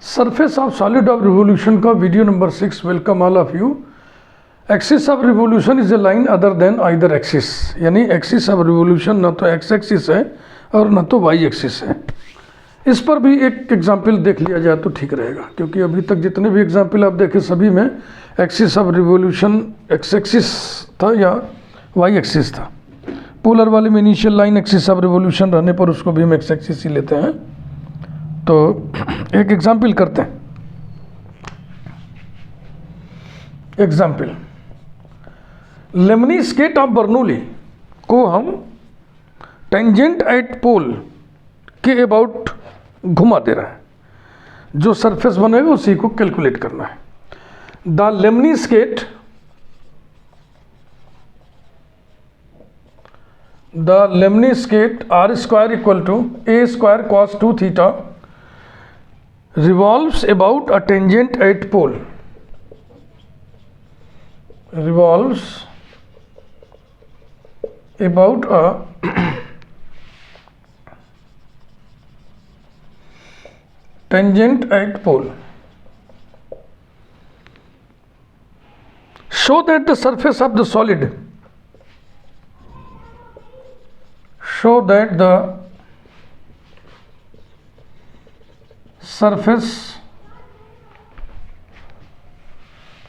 Surface of solid of revolution का video number 6। Welcome all of you. Axis of revolution is a line other than either axis, यानी axis of revolution ना तो x axis है और ना तो Y axis है। इस पर भी एक एग्जाम्पल देख लिया जाए तो ठीक रहेगा, क्योंकि अभी तक जितने भी एग्जाम्पल आप देखें सभी में axis of revolution x axis था या वाई एक्सिस था। पोलर वाले में initial line axis of revolution रहने पर उसको भी हम एक्स एक्सिस ही लेते हैं। तो एक एग्जाम्पल करते हैं। एग्जाम्पल, लेमनीस्केट ऑफ बर्नौली को हम टेंजेंट एट पोल के अबाउट घुमा दे रहा है। जो सरफेस बनेगा उसी को कैलकुलेट करना है। The lemniscate r square equal to a square cos 2 theta revolves about a tangent at pole. Revolves about a tangent at pole. Show that the surface of the solid. Show that the surface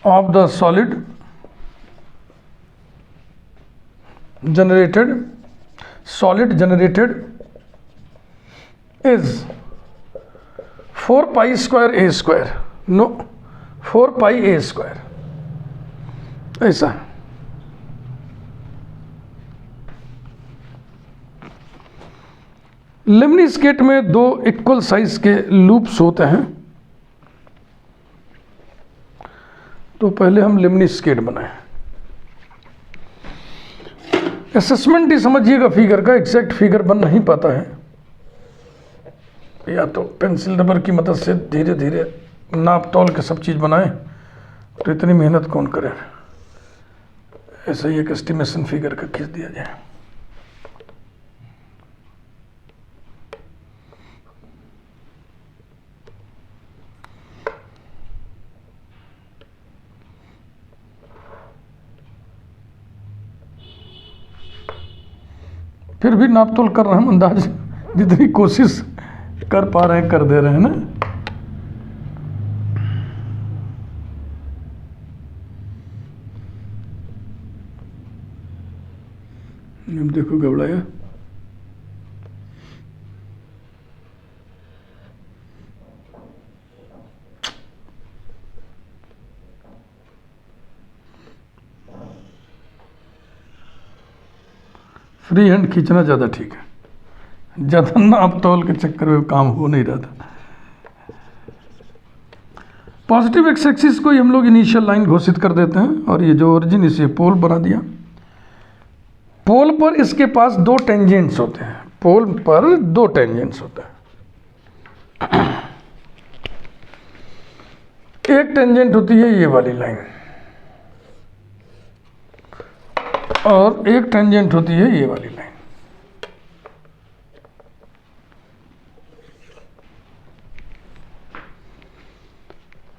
of the solid generated is 4 pi square a square, no 4 pi a square, ऐसा। लेमनीस्केट में दो equal size के loops होते हैं। तो पहले हम लेमनीस्केट बनाएं। असेसमेंट ही समझिएगा फिगर का, एग्जैक्ट फिगर बन नहीं पाता है, या तो पेंसिल रबर की मदद से धीरे धीरे नाप तोल के सब चीज़ बनाएं, तो इतनी मेहनत कौन करे। ऐसा ही एक एस्टिमेशन फिगर का खींच दिया जाए। फिर भी नाप तोल कर रहे हैं, अंदाज जितनी कोशिश कर पा रहे हैं कर दे रहे हैं ना। अब देखो घबराया। फ्री हैंड खींचना ज़्यादा ठीक है, ज़्यादा नाप तोल के चक्कर में काम हो नहीं रहा था। पॉजिटिव एक्स एक्सिस को ही हम लोग इनिशियल लाइन घोषित कर देते हैं, और ये जो ओरिजिन इसे पोल बना दिया। पोल पर इसके पास दो टेंजेंट्स होते हैं, पोल पर दो टेंजेंट्स होते हैं। एक टेंजेंट होती है ये वाली लाइन, और एक टेंजेंट होती है ये वाली लाइन।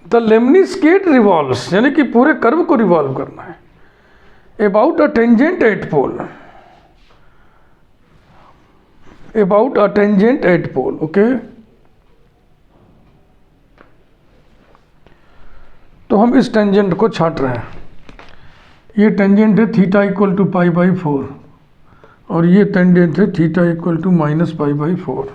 द लेमनीस्केट रिवॉल्व्स, यानी कि पूरे कर्व को रिवॉल्व करना है, about a tangent at pole, about a tangent at pole. Okay, तो हम इस टेंजेंट को छांट रहे हैं। ये टेंजेंट है theta equal to pi by 4, और ये टेंजेंट है theta equal to minus pi by 4।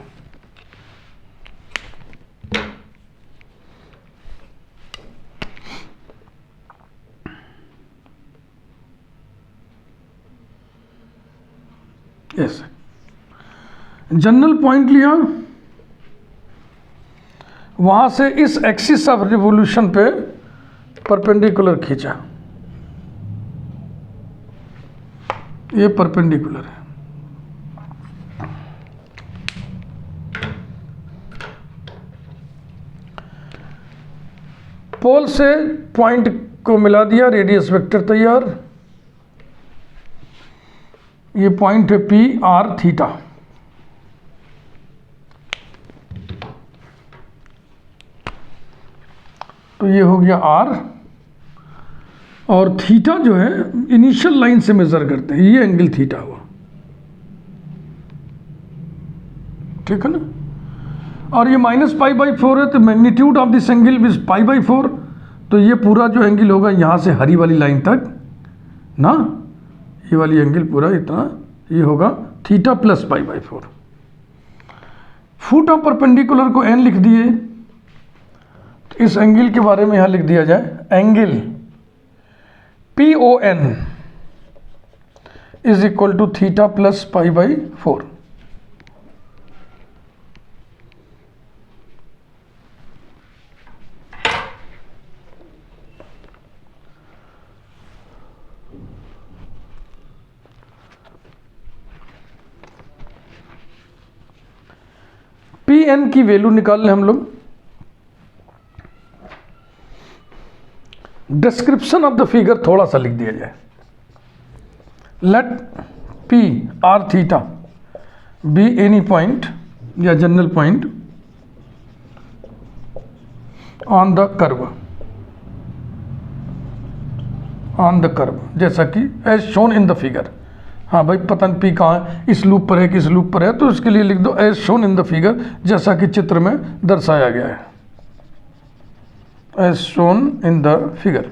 ऐसे जनरल पॉइंट लिया, वहां से इस एक्सिस ऑफ रिवोल्यूशन पे परपेंडिकुलर खींचा। ये परपेंडिकुलर है। पोल से पॉइंट को मिला दिया, रेडियस वेक्टर तैयार। ये पॉइंट है पी आर थीटा। तो ये हो गया r, और थीटा जो है इनिशियल लाइन से मेज़र करते हैं, ये एंगल थीटा हुआ, ठीक है ना। और ये -π/4 है, तो magnitude of this angle is π/4, तो ये पूरा जो एंगल होगा यहाँ से हरी वाली लाइन तक ना, ये वाली एंगल पूरा इतना, ये होगा theta plus π/4। Foot of perpendicular को n लिख दिए, तो इस एंगल के बारे में यहाँ लिख दिया जाए, angle PON is equal to theta plus π/4। PN की वैल्यू निकाल लें हम लोग। डिस्क्रिप्शन ऑफ द फिगर थोड़ा सा लिख दिया जाए। Let P R theta be any point या general point on the curve, जैसा कि as shown in the figure. हाँ भाई, पता नहीं P कहाँ है, इस लूप पर है किस लूप पर है, तो इसके लिए लिख दो as shown in the figure, जैसा कि चित्र में दर्शाया गया है, as shown in the figure.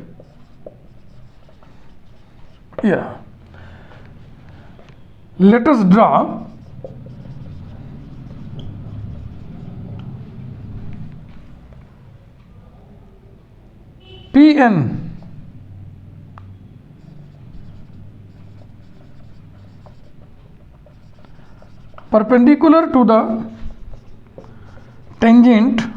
Yeah. Let us draw PN perpendicular to the tangent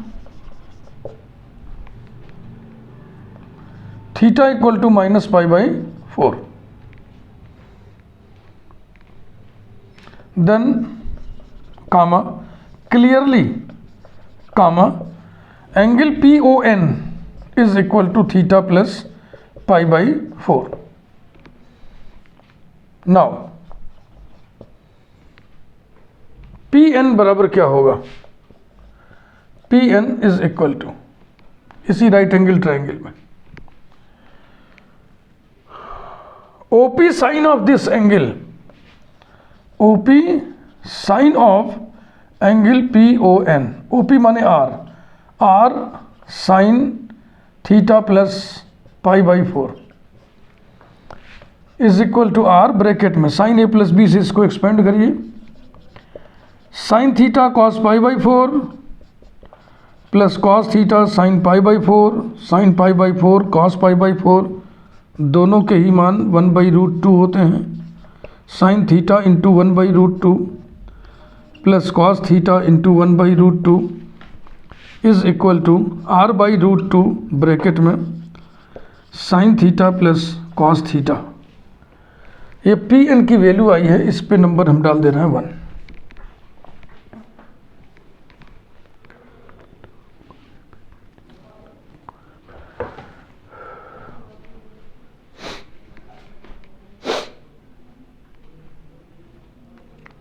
theta equal to -π/4. Then comma clearly comma angle PON is equal to theta plus π/4. Now PN बराबर क्या होगा, PN is equal to, इसी right angle triangle में OP sine of this angle, OP sine of angle PON, OP माने R, R sine theta plus π/4 is equal to R bracket में sine A plus B से इसको expand करिए, sine theta cos π/4 plus cos theta sine π/4, sine π/4 cos π/4, दोनों के ही मान 1/√2 होते हैं। Sine theta into 1/√2 plus cos theta into 1/√2 is equal to R/√2 bracket में sine theta plus cos theta. ये PN की वैल्यू आई है, इस पे नंबर हम डाल दे रहे हैं 1।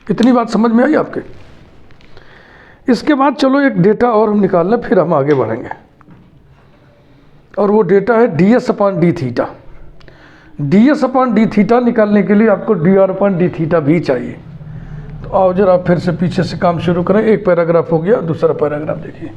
कितनी बात समझ में आई आपके? इसके बाद चलो एक डेटा और हम निकाल लें, फिर हम आगे बढ़ेंगे। और वो डेटा है ds/d थीटा। ds/d थीटा निकालने के लिए आपको dr/d थीटा भी चाहिए। तो आओ जरा फिर से पीछे से काम शुरू करें। एक पैराग्राफ हो गया, दूसरा पैराग्राफ देखिए।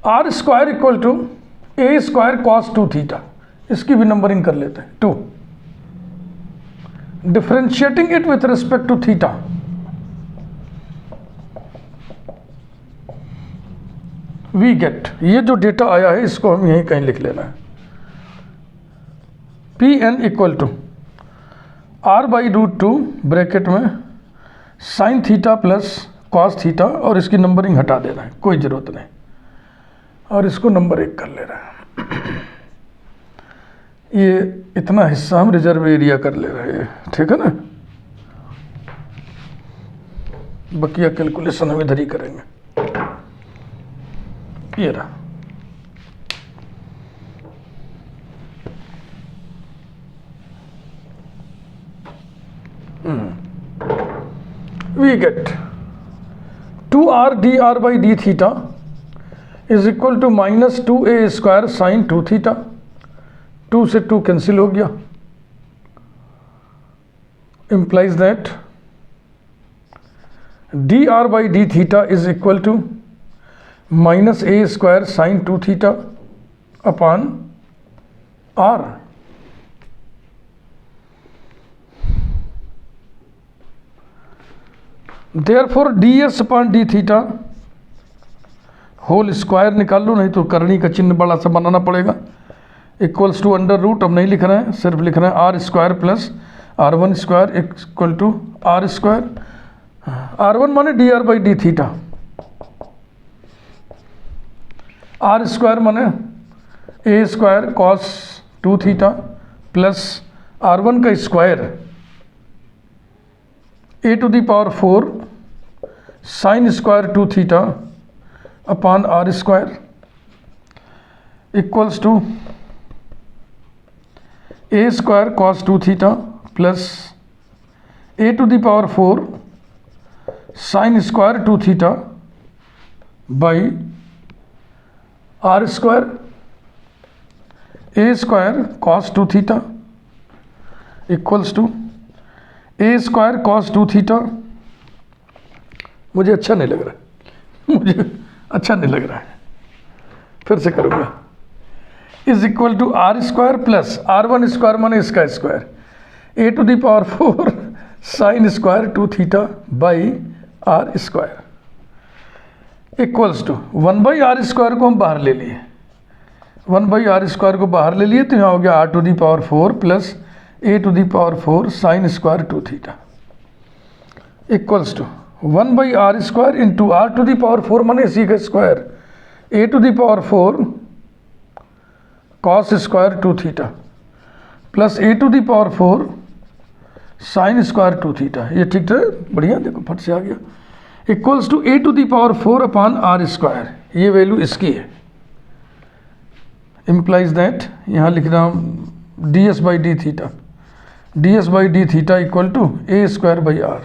R² equal to A² cos 2 theta, इसकी भी नंबरिंग कर लेते हैं 2। Differentiating it with respect to theta, we get, ये जो डेटा आया है इसको हम यहीं कहीं लिख लेना है। PN equal to R/√2 bracket में sine theta plus cos theta, और इसकी नंबरिंग हटा देना है, कोई ज़रूरत नहीं, और इसको नंबर 1 कर ले रहे हैं। ये इतना हिस्सा हम रिजर्व एरिया कर ले रहे हैं, ठीक है ना। बकिया कैलकुलेशन हम इधर ही करेंगे। ये रहा we get 2r dr by d theta is equal to minus 2a square sin 2 theta. 2 से 2 कैंसिल हो गया, implies that dr by d theta is equal to minus a square sin 2 theta upon r. Therefore ds upon d theta whole square निकाल लो, नहीं तो करनी का चिन्ह बड़ा सा बनाना पड़ेगा, इक्वल्स टू अंडर रूट. अब नहीं लिख रहे हैं, सिर्फ लिख रहे हैं r square plus r one square equal to r square. R one माने d r by d theta, r square माने a square cos 2 theta plus r one का square a to the power 4 sine square 2 theta upon r square equals to a square cos 2 theta plus a to the power 4 sine square 2 theta by r square a square cos 2 theta equals to a square cos 2 theta. मुझे अच्छा नहीं लग रहा है, मुझे अच्छा नहीं लग रहा है, फिर से करूँगा. Is equal to r square plus r one square माने इसका square a to the power 4 sine square 2 theta by r square equals to 1 by r square को हम बाहर ले लिए, 1 बाई आर स्क्वायर को बाहर ले लिए तो यहाँ हो गया r to the power 4 plus a to the power 4 sine square 2 theta equals to 1 by r square into r to the power 4 माने इसी का square a to the power 4 cos square 2 theta plus a to the power 4 sine square 2 theta. ये ठीक है, बढ़िया, देखो फट से आ गया. Equals to a to the power 4 upon r square, ये वैल्यू इसकी है. इम्प्लाइज दैट यहाँ लिख रहा हूँ d s by d theta, d s by d theta equal to a square by r.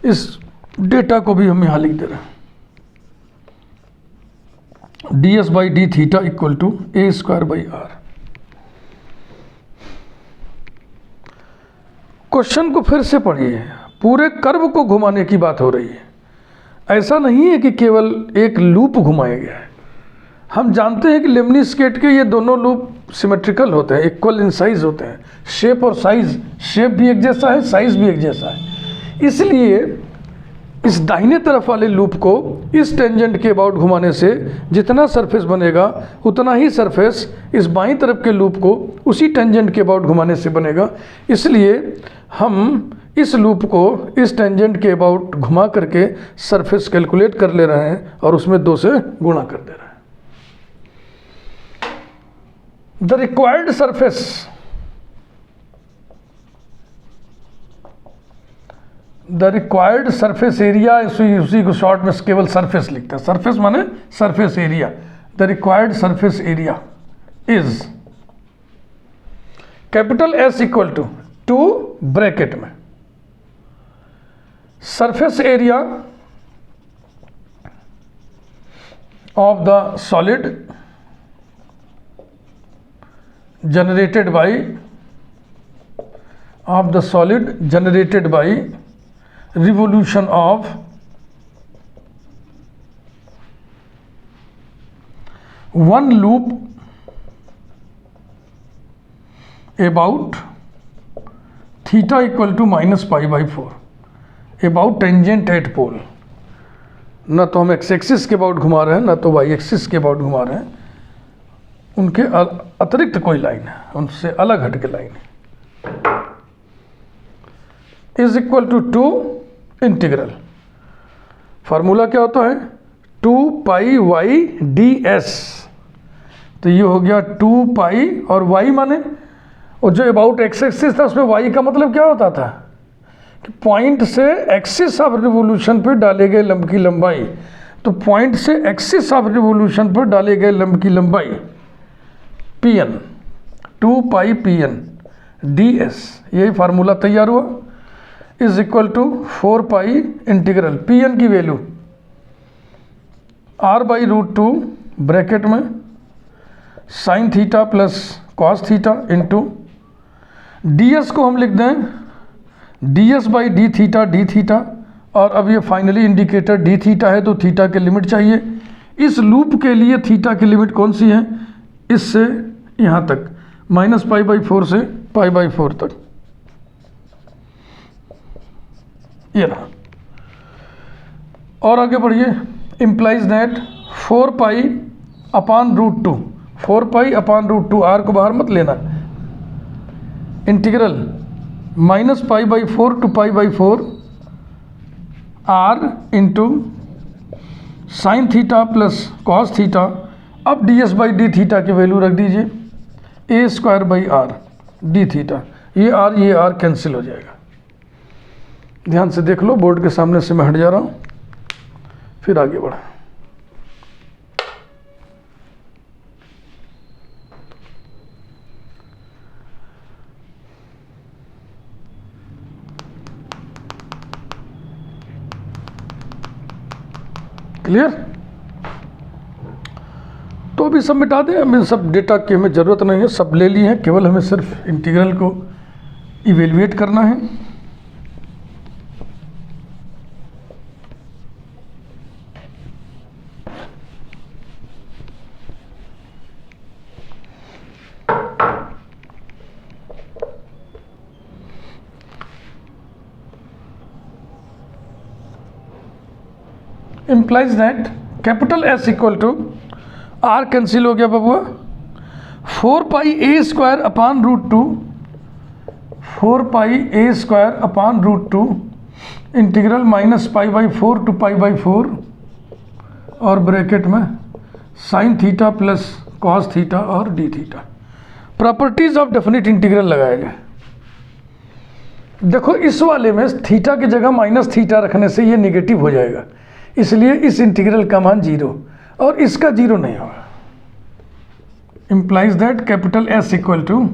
इस डेटा को भी हम यहाँ लिख दे रहे हैं, d s by d theta equal to a square by r. Question को फिर से पढ़िए, पूरे कर्व को घुमाने की बात हो रही है. ऐसा नहीं है कि केवल एक लूप घुमाया गया है. हम जानते हैं कि लेमनी-स्केट के ये दोनों लूप सिमेट्रिकल होते हैं, इक्वल इन साइज होते हैं. शेप और साइज, शेप भी एक जैसा है, साइज भी एक जैसा है. इसलिए इस दाहिने तरफ वाले लूप को इस टेंजेंट के अबाउट घुमाने से जितना सरफेस बनेगा उतना ही सरफेस इस बाईं तरफ के लूप को उसी टेंजेंट के अबाउट घुमाने से बनेगा. इसलिए हम इस लूप को इस टेंजेंट के अबाउट घुमा करके सरफेस कैलकुलेट कर ले रहे हैं और उसमें 2 से गुणा कर दे रहे हैं. The required surface, the required surface area, उसी को शॉर्ट में केवल सरफेस लिखते हैं. सरफेस माने surface area. The required surface area is capital S equal to 2 bracket में surface area of the solid generated by revolution of one loop about theta equal to minus pi by 4 about tangent at pole. ना तो हम x axis के about घुमा रहे हैं, ना तो वाई एक्सिस के अबाउट घुमा रहे हैं. उनके अतिरिक्त कोई लाइन है, उनसे अलग हट के लाइन है. Is equal to 2 integral, formula क्या होता है 2 पाई वाई डी एस. तो ये हो गया 2 पाई और वाई माने, और जो अबाउट एक्स एक्सिस था उसमें वाई का मतलब क्या होता था कि पॉइंट से एक्सिस ऑफ रिवोल्यूशन पर डाले गए लंब की लंबाई. तो पॉइंट से एक्सिस ऑफ रिवोल्यूशन पर डाले गए लंब की लंबाई Pn, 2 पाई Pn ds, यही फार्मूला तैयार हुआ. Is equal to 4 pi integral p n की वैल्यू r/√2 ब्रैकेट में sine theta plus cos theta into ds को हम लिख दें ds/d थीटा डी थीटा, और अब ये फाइनली इंडिकेटर डी थीटा है तो थीटा के लिमिट चाहिए। इस लूप के लिए थीटा की लिमिट कौन सी है, इससे यहाँ तक -π/4 से π/4 तक, ये रहा। और आगे बढ़िए, इम्प्लाइज दैट 4 π/√2 4 π/√2 r को बाहर मत लेना, integral -π/4 to π/4 r into sine theta plus cos theta. अब ds/d थीटा की वैल्यू रख दीजिए a² r d थीटा, ये r कैंसिल हो जाएगा। ध्यान से देख लो, बोर्ड के सामने से मैं हट जा रहा हूँ, फिर आगे बढ़ा। क्लियर? तो अभी सब मिटा दें, हमें सब डेटा की हमें ज़रूरत नहीं है, सब ले लिए हैं, केवल हमें सिर्फ इंटीग्रल को इवेल्युएट करना है। implies that capital S equal to R cancel हो गया बबुआ, 4 πa² इंटीग्रल -π/4 to π/4 और ब्रैकेट में sine theta plus cos theta और d theta. Properties of definite integral लगाए गए। देखो इस वाले में थीटा की जगह माइनस थीटा रखने से ये निगेटिव हो जाएगा, इसलिए इस इंटीग्रल का मान 0 और इसका 0 नहीं होगा। Implies that capital S equal to,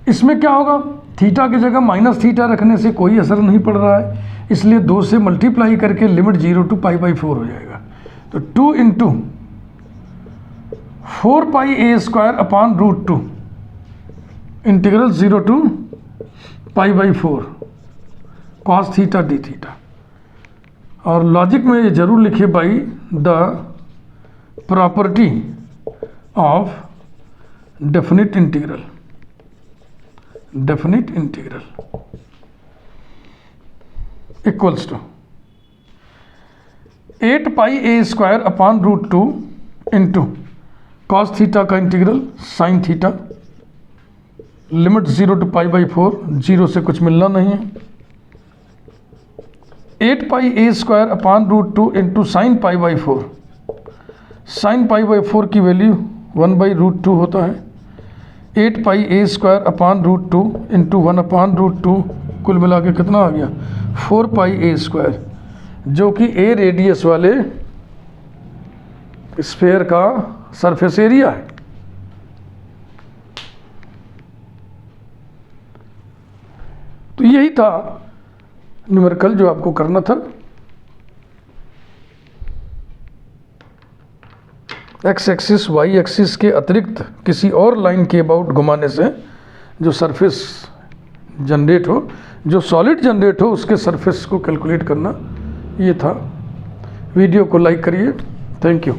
इसमें क्या होगा, थीटा की जगह माइनस थीटा रखने से कोई असर नहीं पड़ रहा है, इसलिए 2 से मल्टीप्लाई करके लिमिट 0 to π/4 हो जाएगा। तो 2 into 4 πa² integral 0 to π/4 cos theta d theta. और लॉजिक में ये जरूर लिखिए by the property of definite integral equals to 8 πa² into cos theta का integral sine theta, limit 0 to π/4, 0 से कुछ मिलना नहीं है, 8 πa² इंटू साइन π/4, साइन π/4 की वैल्यू 1/√2 होता है, 8 πa² इंटू 1/√2 कुल मिला के कितना आ गया 4 πa², जो कि a रेडियस वाले स्फेयर का सरफेस एरिया है। तो यही था न्यूमेरिकल जो आपको करना था। एक्स एक्सिस वाई एक्सिस के अतिरिक्त किसी और लाइन के अबाउट घुमाने से जो सरफेस जनरेट हो, जो सॉलिड जनरेट हो, उसके सरफेस को कैलकुलेट करना, ये था। वीडियो को लाइक करिए। Thank you.